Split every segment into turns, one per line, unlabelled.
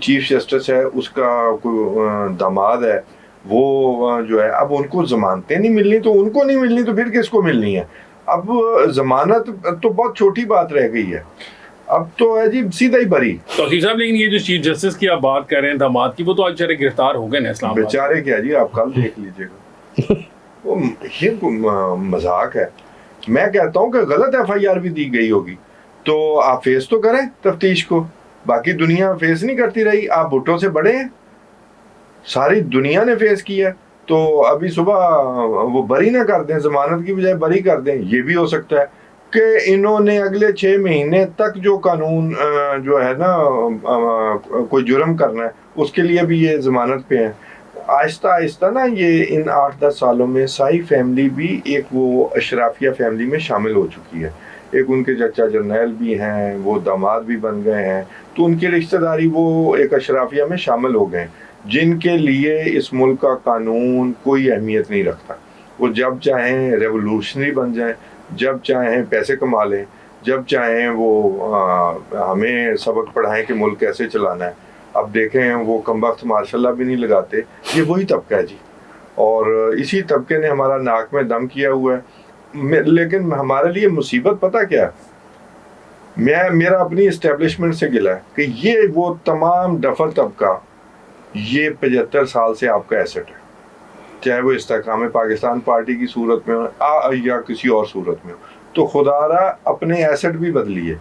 Chief justice है, उसका कोई दामाद है, वो जो है, अब उनको जमानतें नहीं मिलनी तो उनको नहीं मिलनी तो फिर किसको मिलनी है? अब जमानत तो बहुत छोटी बात रह गई है, अब तो है जी सीधा ही बरी।
तौसीफ साहब, लेकिन ये जो चीफ जस्टिस की आप बात कर रहे हैं दामाद की, वो तो आज बेचारे गिरफ्तार हो गए ना इस्लामाबाद।
बेचारे क्या जी, आप कल देख लीजिएगा। वो ये मजाक है। मैं कहता हूँ कि गलत FIR भी दी गई होगी तो आप फेस तो करें तफ्तीश को, बाकी दुनिया फेस नहीं करती रही। आप भुट्टो से बड़े हैं, सारी दुनिया ने फेस किया, तो अभी सुबह वो बरी ना कर दें, जमानत की बजाय बरी कर दें। ये भी हो सकता है कि इन्होंने अगले 6 महीने तक जो कानून जो है ना कोई जुर्म करना है उसके लिए भी ये जमानत पे हैं। आहिस्ता आहिस्ता ना ये इन 8-10 सालों में सारी फैमिली भी एक वो अशराफिया फैमिली में शामिल हो चुकी है। एक उनके चचा जरनैल भी हैं, वो दामाद भी बन गए हैं, तो उनकी रिश्तेदारी वो एक अशराफिया में शामिल हो गए, जिनके लिए इस मुल्क का कानून कोई अहमियत नहीं रखता। वो जब चाहें रेवोल्यूशनरी बन जाएं, जब चाहें पैसे कमा लें, जब चाहें वो हमें सबक पढ़ाएं कि मुल्क कैसे चलाना है। अब देखें वो कमबख्त मार्शल्लाह भी नहीं लगाते। ये वही तबका है जी, और इसी तबके ने हमारा नाक में दम किया हुआ है। लेकिन हमारे लिए मुसीबत पता क्या है? मेरा अपनी इस्टेब्लिशमेंट से गिला है कि ये वो तमाम डफर तबका, ये 75 साल से आपका एसेट है, चाहे वो इस्तेकाम पाकिस्तान पार्टी की सूरत में हो या किसी और सूरत में हो। तो खुदारा अपने एसेट भी बदलिए।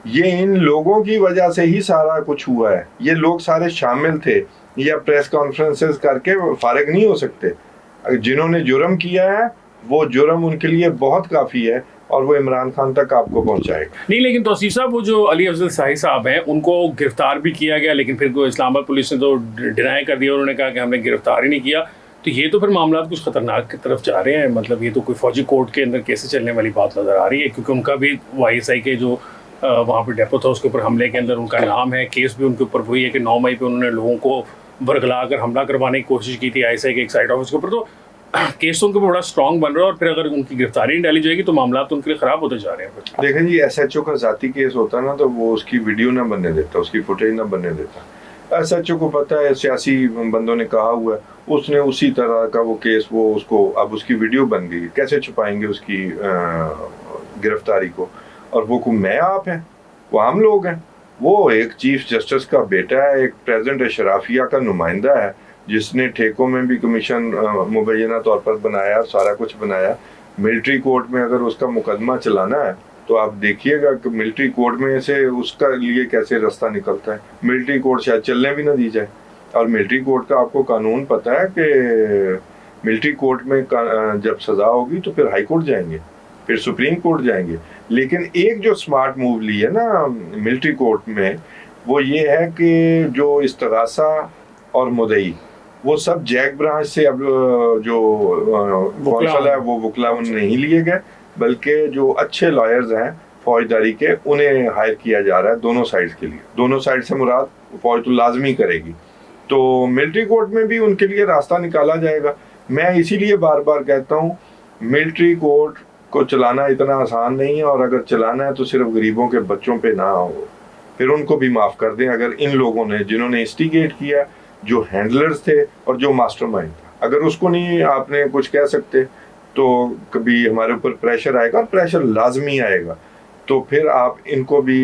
ये इन लोगों की वजह से ही सारा कुछ हुआ है। ये लोग सारे शामिल थे, या प्रेस कॉन्फ्रेंसेस करके फारिग नहीं हो सकते। जिन्होंने जुर्म किया है वो जुर्म उनके लिए बहुत काफ़ी है, और वो इमरान खान तक आपको पहुंचाएगा।
नहीं, लेकिन तौसीफ साहब, वो जो अली अफजल शाही साहब हैं उनको गिरफ्तार भी किया गया, लेकिन फिर इस्लामाबाद पुलिस ने तो डिनाई कर दिया। उन्होंने कहा कि हमने गिरफ्तार ही नहीं किया। तो ये तो फिर मामला कुछ खतरनाक की तरफ जा रहे हैं। मतलब ये तो कोई फौजी कोर्ट के अंदर कैसे चलने वाली बात नज़र आ रही है, क्योंकि उनका भी YSI के जो वहाँ पर डेपो था उसके ऊपर हमले के अंदर उनका नाम है। केस भी उनके ऊपर वही है कि 9 मई पर उन्होंने लोगों को बरगला कर हमला करवाने की कोशिश की थी ISI के एक साइड ऑफिस के ऊपर। तो केस तो उनके ऊपर बड़ा स्ट्रॉन्ग बन रहा है, और फिर अगर उनकी गिरफ्तारी नहीं डाली जाएगी तो मामला तो उनके लिए ख़राब होते जा रहे हैं।
देखें जी, SHO का ज़ाती केस होता ना तो वो उसकी वीडियो ना बनने देता, उसकी फुटेज ना बनने देता। SHO को पता है सियासी बंदों ने कहा हुआ है, उसने उसी तरह का वो केस, वो उसको अब उसकी वीडियो बन गई, कैसे छुपाएंगे उसकी गिरफ्तारी को? और वो को मैं आप हैं, वो आम लोग हैं। वो एक चीफ जस्टिस का बेटा है, एक प्रेसिडेंट अशराफिया का नुमाइंदा है, जिसने ठेकों में भी कमीशन मुबैना तौर पर बनाया, सारा कुछ बनाया। मिलिट्री कोर्ट में अगर उसका मुकदमा चलाना है तो आप देखिएगा कि मिलिट्री कोर्ट में से उसका लिए कैसे रास्ता निकलता है। मिलिट्री कोर्ट शायद चलने भी ना दी जाए। और मिलिट्री कोर्ट का आपको कानून पता है कि मिलिट्री कोर्ट में जब सज़ा होगी तो फिर हाई कोर्ट जाएंगे, फिर सुप्रीम कोर्ट जाएंगे। लेकिन एक जो स्मार्ट मूव ली है ना मिलिट्री कोर्ट में, वो ये है कि जो इस्तगासा और मुदई वो सब जैक ब्रांच से अब जो कौंसल है वो वकला नहीं लिए गए, बल्कि जो अच्छे लॉयर्स हैं फौजदारी के उन्हें हायर किया जा रहा है दोनों साइड्स के लिए। दोनों साइड से मुराद फौज तो लाजमी करेगी, तो मिलिट्री कोर्ट में भी उनके लिए रास्ता निकाला जाएगा। मैं इसीलिए बार बार कहता हूँ मिलिट्री कोर्ट को चलाना इतना आसान नहीं है, और अगर चलाना है तो सिर्फ गरीबों के बच्चों पे ना हो, फिर उनको भी माफ़ कर दें। अगर इन लोगों ने जिन्होंने इंस्टिगेट किया, जो हैंडलर्स थे और जो मास्टरमाइंड था, अगर उसको नहीं आपने कुछ कह सकते तो कभी हमारे ऊपर प्रेशर आएगा, और प्रेशर लाजमी आएगा, तो फिर आप इनको भी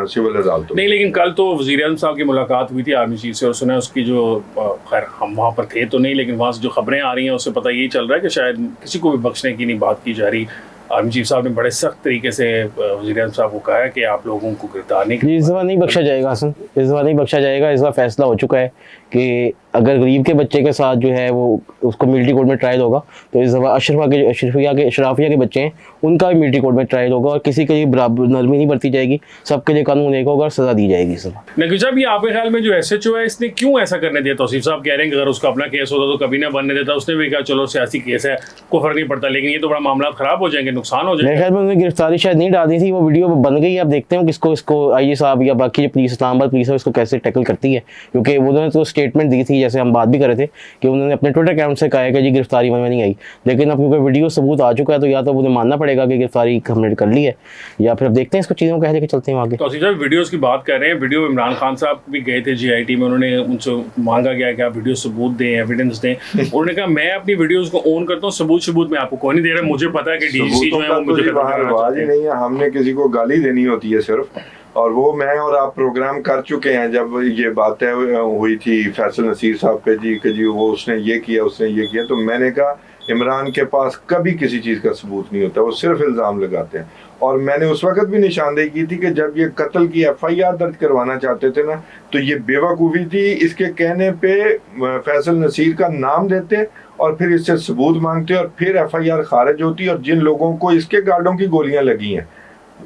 सिविल अदालत
नहीं। लेकिन कल तो वज़ीर आज़म साहब की मुलाकात हुई थी आर्मी चीफ से, और सुना उसकी जो खैर हम वहाँ पर थे तो नहीं, लेकिन वहाँ से जो खबरें आ रही हैं उससे पता यही चल रहा है कि शायद किसी को भी बख्शने की नहीं बात की जा रही। आर्मी चीफ साहब ने बड़े सख्त तरीके से वज़ीर आज़म साहब को कहा है कि आप लोगों को गिरफ्तार नहीं,
इस दफ़ा नहीं बख्शा जाएगा हसन, इस दफ़ा नहीं बख्शा जाएगा। इस बार फैसला हो चुका है कि अगर गरीब के बच्चे के साथ जो है वो उसको मिलिट्री कोर्ट में ट्रायल होगा, तो इस दफ़ा अशराफिया के बच्चे हैं उनका भी मिलिट्री कोर्ट में ट्रायल होगा, और किसी के लिए बराबर नरमी नहीं बरती जाएगी, सबके लिए कानून एक होगा और सज़ा दी जाएगी। इस दफ़ा
नकीब साहब, ये आपके ख्याल में जो SHO है इसने क्यों ऐसा करने दिया? तौसीफ साहब कह रहे हैं कि अगर उसका अपना केस होता तो कभी ना बनने देता, उसने भी कहा चलो सियासी केस है कोई फ़र्क नहीं पड़ता, लेकिन ये तो बड़ा मामला ख़राब हो जाएंगे। नुकसान हो
मेरे
जाएगा।
ख्याल में उन्होंने गिरफ्तारी शायद नहीं डाली थी, वो वीडियो बन गई। आप देखते हो किसको इसको आईजी साहब या बाकी जो पुलिस इस्लामाबाद पुलिस है उसको कैसे टैकल करती है, क्योंकि उन्होंने तो स्टेटमेंट दी थी, जैसे हम बात भी कर रहे थे कि उन्होंने अपने ट्विटर अकाउंट से कहा है कि जी गिरफ्तारी में नहीं आई, लेकिन अब क्योंकि वीडियो सबूत आ चुका है तो या तो उन्हें मानना पड़ेगा कि गिरफ्तारी हमने कर ली है, या फिर अब देखते हैं इसको चीज़ों को कह लेके चलते हैं आगे।
तो जब वीडियोस की बात कर रहे हैं, वीडियो इमरान खान साहब भी गए थे GIT में, उन्होंने उनसे मांगा गया कि आप वीडियो सबूत दें, एविडेंस दें। उन्होंने कहा मैं अपनी वीडियोस को ऑन करता हूँ, सबूत मैं आपको कोई नहीं दे रहा, मुझे पता है कि डीजीसी जो है वो मुझे
वहाँ रिवाज ही नहीं है, हमने किसी को गाली देनी होती है सिर्फ। और वो मैं और आप प्रोग्राम कर चुके हैं जब ये बातें हुई थी फैसल नसीर साहब पे जी कि जी वो उसने ये किया उसने ये किया, तो मैंने कहा इमरान के पास कभी किसी चीज़ का सबूत नहीं होता, वो सिर्फ इल्ज़ाम लगाते हैं। और मैंने उस वक्त भी निशानदेही की थी कि जब ये कत्ल की FIR दर्ज करवाना चाहते थे ना, तो ये बेवकूफ़ी थी, इसके कहने पे फैसल नसीर का नाम देते और फिर इससे सबूत मांगते और फिर FIR खारिज होती, और जिन लोगों को इसके गार्डों की गोलियां लगी हैं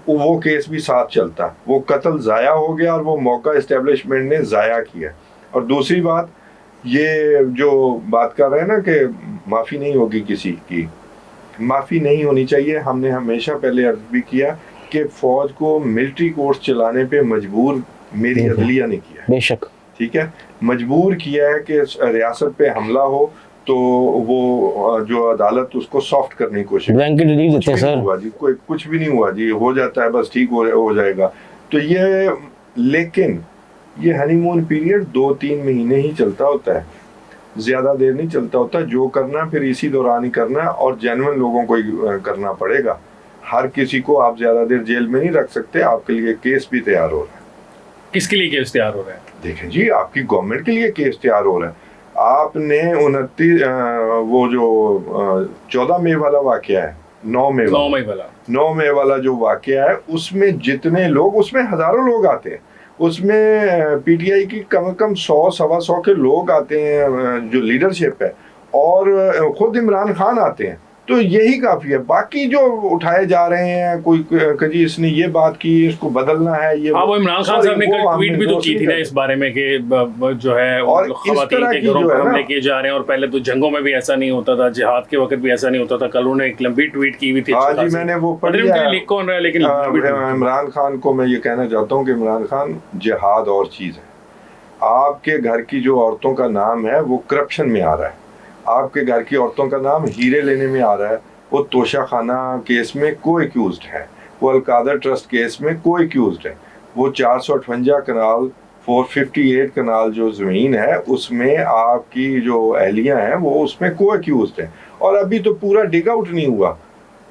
वो केस भी साथ चलता। वो कत्ल ज़ाया हो गया और वो मौका इस्टेब्लिशमेंट ने ज़ाया किया। और दूसरी बात, ये जो बात कर रहे हैं ना कि माफ़ी नहीं होगी किसी की, माफ़ी नहीं होनी चाहिए। हमने हमेशा पहले अर्ज भी किया कि फ़ौज को मिलिट्री कोर्स चलाने पे मजबूर मेरी अदलिया ने किया है,
बेशक,
ठीक है, मजबूर किया है कि रियासत पे हमला हो तो वो जो अदालत उसको सॉफ्ट करने की कोशिश,
ब्लैंकेट रिलीफ देते हैं सर।
हुआ जी, कोई कुछ भी नहीं हुआ जी, हो जाता है बस, ठीक हो जाएगा। तो ये, लेकिन ये हनीमून पीरियड 2-3 महीने ही चलता होता है, ज़्यादा देर नहीं चलता होता। जो करना फिर इसी दौरान ही करना है, और जेन्युइन लोगों को ही करना पड़ेगा। हर किसी को आप ज़्यादा देर जेल में नहीं रख सकते। आपके लिए केस भी तैयार हो रहा है।
किसके लिए केस तैयार हो रहा है?
देखें जी, आपकी गवर्नमेंट के लिए केस तैयार हो रहा है। आपने 29 वो जो 14 मई वाला वाकया है, 9 मई वाला जो वाकया है, उसमें जितने लोग, उसमें हजारों लोग आते हैं, उसमें PTI की कम से कम 100-125 के लोग आते हैं जो लीडरशिप है, और खुद इमरान खान आते हैं। तो यही काफ़ी है। बाकी जो उठाए जा रहे हैं, कोई कभी इसने ये बात की, इसको बदलना है, ये
हाँ, वो इमरान खान साहब ने कल ट्वीट भी तो की थी ना इस बारे में कि जो है
और
ख़वातीन के घरों पर हमले किए जा रहे हैं, और पहले तो जंगों में भी ऐसा नहीं होता था, जिहाद के वक्त भी ऐसा नहीं होता था। कल उन्होंने एक लंबी ट्वीट की हुई थी।
हाँ जी, मैंने वो पढ़ी है।
लिख कौन रहा है, लेकिन
इमरान खान को मैं ये कहना चाहता हूँ कि इमरान खान, जिहाद और चीज़ है। आपके घर की जो औरतों का नाम है वो करप्शन में आ रहा है, आपके घर की औरतों का नाम हीरे लेने में आ रहा है। वो तोशा खाना केस में को एक्यूज्ड है, वो अलकादर ट्रस्ट केस में को एक्यूज्ड है, वो 458 कनाल 458 कनाल जो ज़मीन है उसमें आपकी जो अहलियाँ हैं वो उसमें को एक्यूज्ड है, और अभी तो पूरा डिग आउट नहीं हुआ,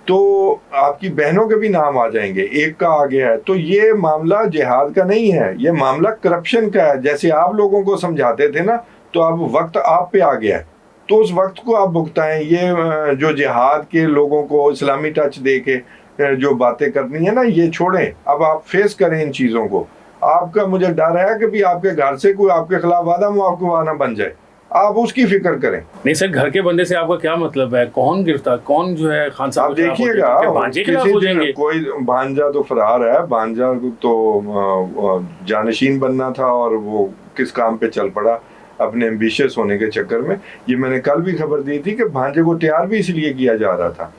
तो आपकी बहनों के भी नाम आ जाएंगे, एक का आ गया है। तो ये मामला जिहाद का नहीं है, ये मामला करप्शन का है। जैसे आप लोगों को समझाते थे ना, तो अब वक्त आप पे आ गया है, तो उस वक्त को आप भुगताएं। ये जो जिहाद के लोगों को इस्लामी टच दे के जो बातें करनी है ना, ये छोड़ें। अब आप फेस करें इन चीज़ों को। आपका मुझे डर है कि भी आपके घर से कोई आपके खिलाफ वादा मुआवजा ना बन जाए, आप उसकी फिक्र करें।
नहीं सर, घर के बंदे से आपका क्या मतलब है? कौन गिरफ्तार, कौन जो है खान साहब?
आप देखिएगा, किसी दिन कोई भांजा तो फरार है, भांजा तो जानशीन बनना था और वो किस काम पे चल पड़ा अपने एम्बिशियस होने के चक्कर में। ये मैंने कल भी खबर दी थी कि भांजे को तैयार भी इसलिए किया जा रहा था